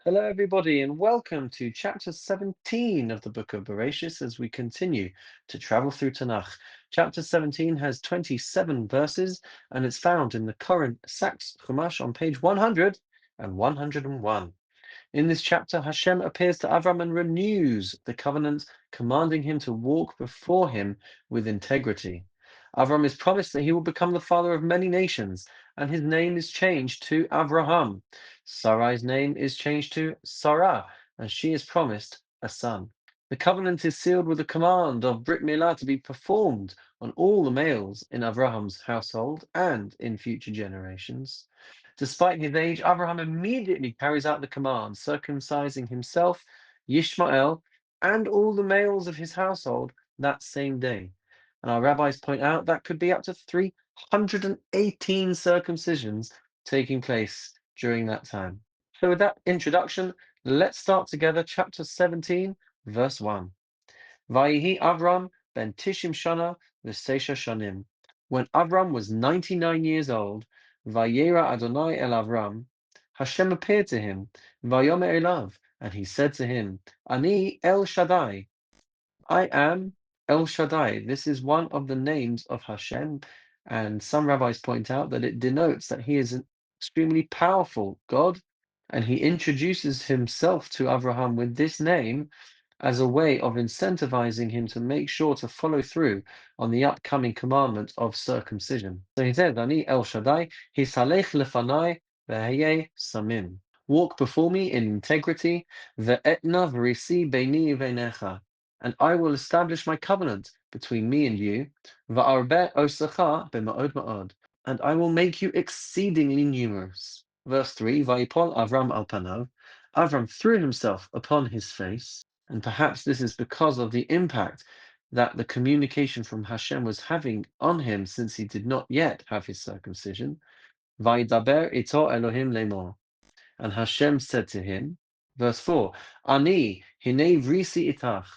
Hello, everybody, and welcome to chapter 17 of the book of Bereishit as we continue to travel through Tanach. Chapter 17 has 27 verses and it's found in the current Saks Chumash on page 100 and 101. In this chapter, Hashem appears to Avram and renews the covenant, commanding him to walk before him with integrity. Avram is promised that he will become the father of many nations, and his name is changed to Avraham. Sarai's name is changed to Sarah, and she is promised a son. The covenant is sealed with a command of Brit Milah to be performed on all the males in Avraham's household and in future generations. Despite his age, Abraham immediately carries out the command, circumcising himself, Yishmael, and all the males of his household that same day. And our rabbis point out that could be up to 318 circumcisions taking place during that time. So, with that introduction, let's start together chapter 17, verse 1. Vayihi Avram ben Tishim Shana v'Seisha Shanim. When Avram was 99 years old, Vayera Adonai el Avram, Hashem appeared to him, Vayomer Elav, and he said to him, Ani El Shaddai, I am El Shaddai. This is one of the names of Hashem, and some rabbis point out that it denotes that he is an extremely powerful God, and he introduces himself to Abraham with this name as a way of incentivizing him to make sure to follow through on the upcoming commandment of circumcision. So he says, Ani El Shaddai, Hisalech lefanai ve'hayeh samim. Walk before me in integrity, ve'etna v'risi beini v'einecha, and I will establish my covenant between me and you, va'arbe osacha b'ma'od ma'od, and I will make you exceedingly numerous. Verse 3, Vayipol Avram al panav, Avram threw himself upon his face, and perhaps this is because of the impact that the communication from Hashem was having on him since he did not yet have his circumcision. Vaydaber ito Elohim lemor. And Hashem said to him, verse 4, Ani hinei vrisi itach.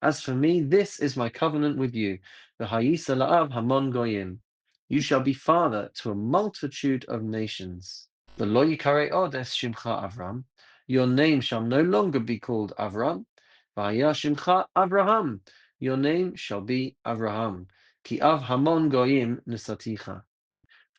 As for me, this is my covenant with you. V'hayisa la'av hamon goyim. You shall be father to a multitude of nations. The lo yikare od es shimcha Avram. Your name shall no longer be called Avram. V'haya shimcha Avraham. Your name shall be Avraham. Ki av hamon goyim nesaticha.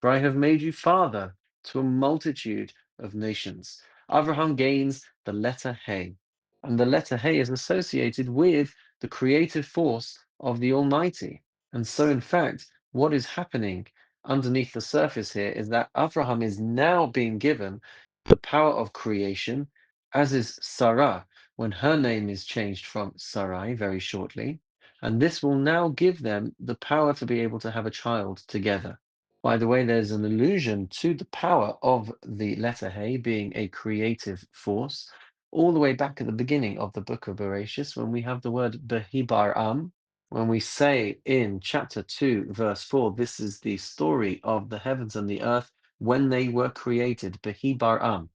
For I have made you father to a multitude of nations. Abraham gains the letter He, and the letter He is associated with the creative force of the Almighty. And so, in fact, what is happening underneath the surface here is that Abraham is now being given the power of creation, as is Sarah, when her name is changed from Sarai very shortly. And this will now give them the power to be able to have a child together. By the way, there's an allusion to the power of the letter He being a creative force, all the way back at the beginning of the book of Bereishit, when we have the word Behibar Am, when we say in chapter 2, verse 4, this is the story of the heavens and the earth when they were created, Behibar Am.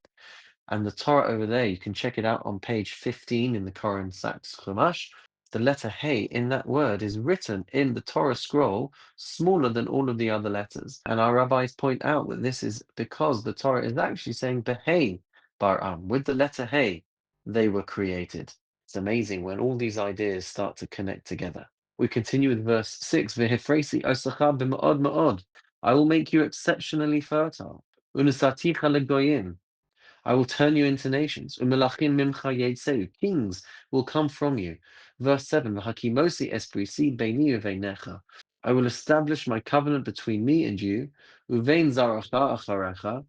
And the Torah over there, you can check it out on page 15 in the Koran Saks Chumash. The letter He in that word is written in the Torah scroll smaller than all of the other letters. And our rabbis point out that this is because the Torah is actually saying Behei Baram. With the letter He, they were created. It's amazing when all these ideas start to connect together. We continue with verse 6. V'hefresi osacha b'ma'od ma'od. I will make you exceptionally fertile. Unusaticha legoyim. I will turn you into nations. Umelachim mimcha yetzeru. Kings will come from you. Verse 7. V'hakimosi esprisi beini uveinecha. I will establish my covenant between me and you, uvein zaracha acharecha,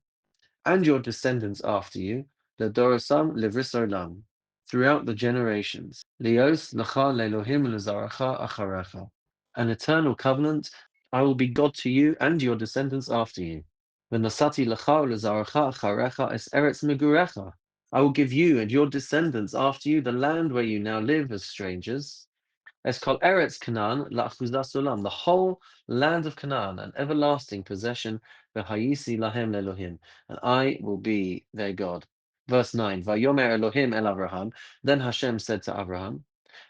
and your descendants after you, ledorosam livrisolam, throughout the generations. Lios lecha lelohim lezaracha acharecha. An eternal covenant. I will be God to you and your descendants after you. V'nasati lecha ulezaracha acharecha es eretz megurecha. I will give you and your descendants after you the land where you now live as strangers. Es kol eretz Canaan la'achuzas olam, the whole land of Canaan, an everlasting possession. V'hayisi lahem lelohim, and I will be their God. Verse 9. Vayomer Elohim el Avraham. Then Hashem said to Abraham,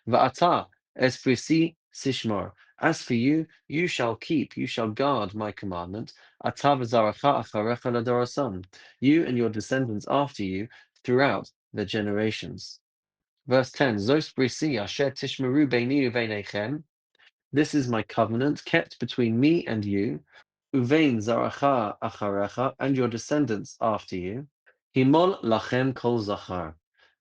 Va'ata esprisi sishmor. As for you, you shall keep, you shall guard my commandment. Ata v'zaracha acharecha ladorasam. You and your descendants after you throughout the generations. Verse 10, Zos brisi asher tishmeru beini uveinechem. This is my covenant kept between me and you, uvein zaracha acharecha, and your descendants after you. Himol lachem kol zachar.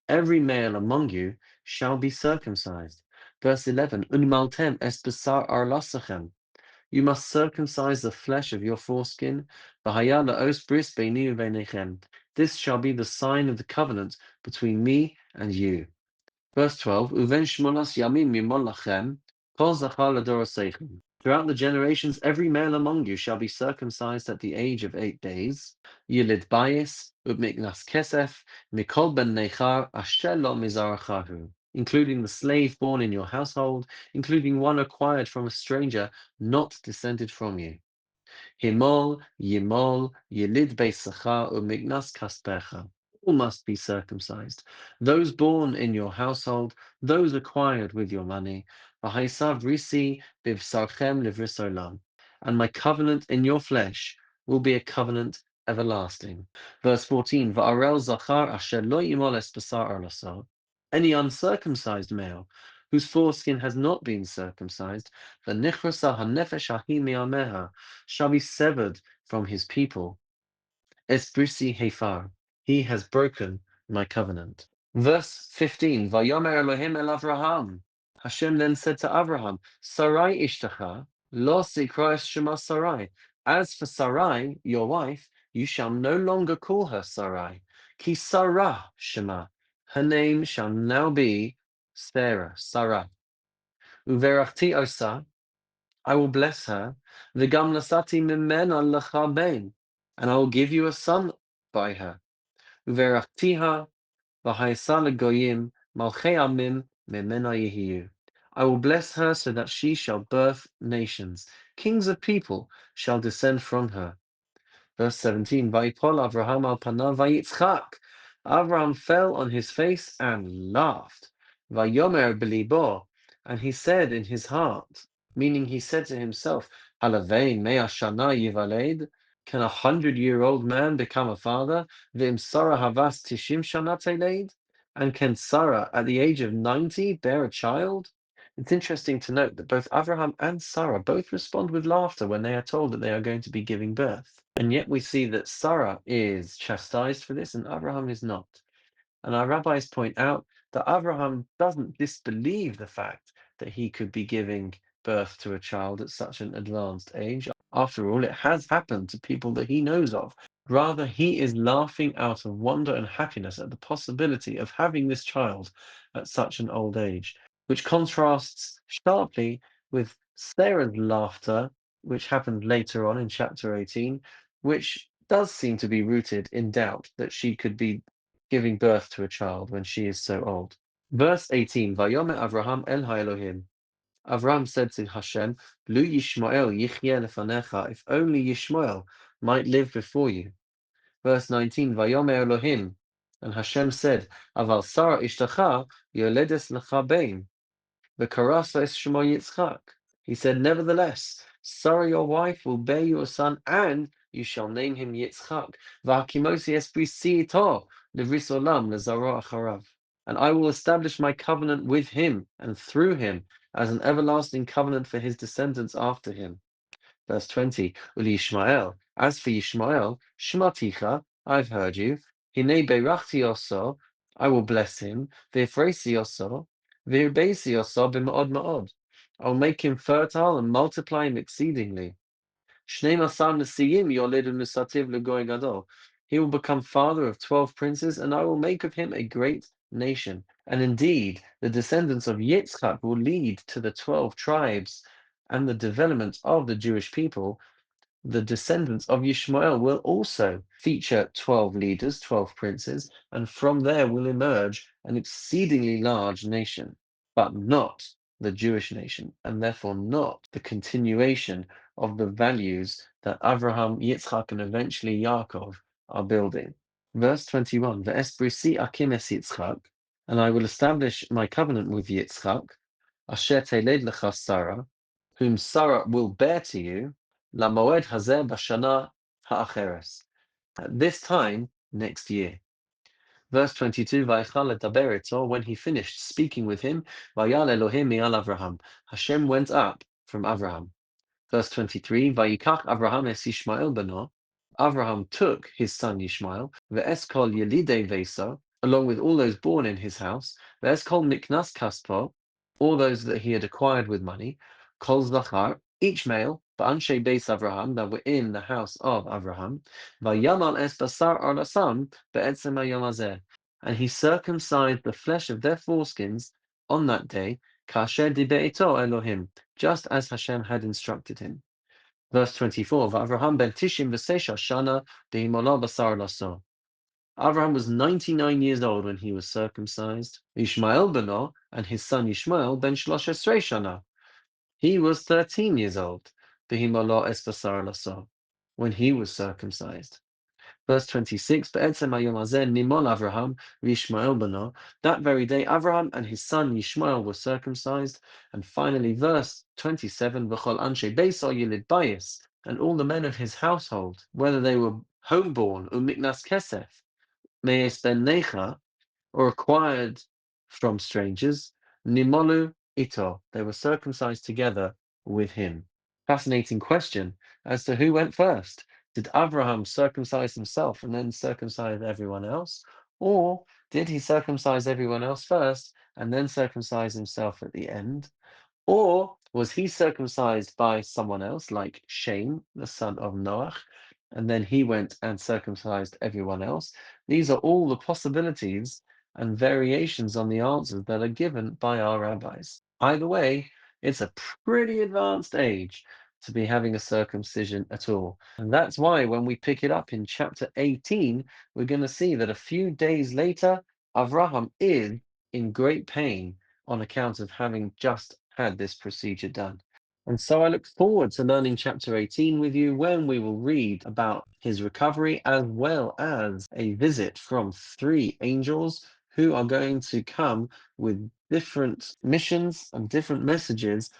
Every male among you shall be circumcised. Verse 11, Unmaltem es besar arlasachem. You must circumcise the flesh of your foreskin. V'haya la'os bris beini uveinechem. This shall be the sign of the covenant between me and you. Verse 12, Uven shmonas yamim mimol lachem, kol zachar ladoroseichem. Throughout the generations, every male among you shall be circumcised at the age of 8 days. Yilid bayis, ubmiknas kesef, mikol ben nechar, asher lo mizarachahu. Including the slave born in your household, including one acquired from a stranger, not descended from you. Himol, Yimol, Yelid Beisacha, Umignas Kaspecha. All must be circumcised. Those born in your household, those acquired with your money. V'haisav risi bivsarchem livrisolam. And my covenant in your flesh will be a covenant everlasting. Verse 14, Va'arel zachar asher lo yimol es basar arlasah. Any uncircumcised male whose foreskin has not been circumcised, v'nichrasa hanefesh ahi mi'ameha, shall be severed from his people. Esbrisi hefar, he has broken my covenant. Verse 15, Vayomer Elohim el Avraham. Hashem then said to Avraham, Sarai ishtacha, lo sikra es shema Sarai. As for Sarai, your wife, you shall no longer call her Sarai. Ki Sarah shema. Her name shall now be Sarah. Uverachti osa, I will bless her. V'gam nasati mimena lecha ben, and I will give you a son by her. Uverachtiha v'haysa legoyim malchei amim mimena yehiyu. I will bless her so that she shall birth nations. Kings of people shall descend from her. Verse 17, Vayipol Avraham al panav vayitzchak. Avraham fell on his face and laughed. Vayomer belibo, and he said in his heart, meaning he said to himself, Halavein mea shana yivaled. Can 100-year-old man become a father? V'im Sarah havas tishim shana teled? And can Sarah, at the age of 90, bear a child? It's interesting to note that both Abraham and Sarah both respond with laughter when they are told that they are going to be giving birth. And yet we see that Sarah is chastised for this and Abraham is not. And our rabbis point out that Abraham doesn't disbelieve the fact that he could be giving birth to a child at such an advanced age. After all, it has happened to people that he knows of. Rather, he is laughing out of wonder and happiness at the possibility of having this child at such an old age, which contrasts sharply with Sarah's laughter, which happened later on in chapter 18, which does seem to be rooted in doubt that she could be giving birth to a child when she is so old. Verse 18, Vayomer Avraham el Elohim. Avraham said to Hashem, Lu Yishmael yichyeh lefanecha, if only Yishmael might live before you. Verse 19, Vayomer Elohim. And Hashem said, Aval Sarah ishtacha yoledes lecha bein, v'karasa es shemo Yitzchak. He said, nevertheless, Sarah your wife will bear you a son, and you shall name him Yitzchak. V'hakimosi es brisi ito livris olam lezaro acharav. And I will establish my covenant with him and through him as an everlasting covenant for his descendants after him. Verse 20, Uli Ishmael, as for Ishmael, Shmaticha, I've heard you, Hine berachti oso, I will bless him, V'ifresi oso, V'hirbesi oso b'ma'od ma'od. I will make him fertile and multiply him exceedingly. Shnei masar nesiyim yoledu nusativ legoy gadol. He will become father of 12 princes, and I will make of him a great nation. And indeed, the descendants of Yitzchak will lead to the 12 tribes and the development of the Jewish people. The descendants of Yishmael will also feature 12 leaders, 12 princes, and from there will emerge an exceedingly large nation, but not the Jewish nation, and therefore not the continuation of the values that Avraham, Yitzchak, and eventually Yaakov are building. Verse 21, Ve'esbrisi akim es Yitzchak, and I will establish my covenant with Yitzchak, asher teled lecha Sarah, whom Sarah will bear to you, lamoed hazeh b'shana ha'acheres, at this time next year. Verse 22, Vaychal ledaber ito, when he finished speaking with him, Vayal Elohim mi'al Avraham. Hashem went up from Avraham. Verse 23, Vayikach Avraham es Yishmael beno. Avraham took his son Yishmael, ve'es kol yelidei veso, along with all those born in his house, ve'es kol miknas kaspo, all those that he had acquired with money, kol zachar, each male, ba'anshe beis Avraham, that were in the house of Avraham, vayamal es basar arlasam be'etzem hayom hazeh, and he circumcised the flesh of their foreskins on that day, kasher diber ito Elohim, just as Hashem had instructed him. Verse 24, Avraham ben Tishim v'sesha shana behimolah basar laso. Avraham was 99 years old when he was circumcised. Ishmael beno, and his son Ishmael ben Shlosh Esrei shana. He was 13 years old. Behimolah es basar laso, when he was circumcised. Verse 26, Be'etzem hayom hazeh nimol Avraham v'Yishmael beno. That very day, Avraham and his son Yishmael were circumcised. And finally, verse 27, V'chol anshe beiso yilid bayis, and all the men of his household, whether they were homeborn, umiknas kesef, me'es ben necha, or acquired from strangers, nimolu ito, they were circumcised together with him. Fascinating question as to who went first. Did Abraham circumcise himself and then circumcise everyone else? Or did he circumcise everyone else first and then circumcise himself at the end? Or was he circumcised by someone else, like Shem, the son of Noach, and then he went and circumcised everyone else? These are all the possibilities and variations on the answers that are given by our rabbis. Either way, it's a pretty advanced age to be having a circumcision at all. And that's why when we pick it up in chapter 18, we're going to see that a few days later, Avraham is in great pain on account of having just had this procedure done. And so I look forward to learning chapter 18 with you when we will read about his recovery as well as a visit from three angels who are going to come with different missions and different messages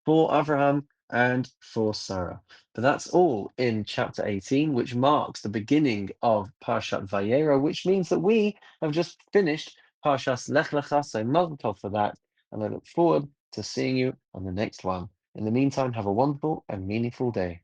for Abraham and for Sarah. But that's all in chapter 18, which marks the beginning of Parshat Vayera, which means that we have just finished Parshas Lech Lecha, so mazel tov for that. And I look forward to seeing you on the next one. In the meantime, have a wonderful and meaningful day.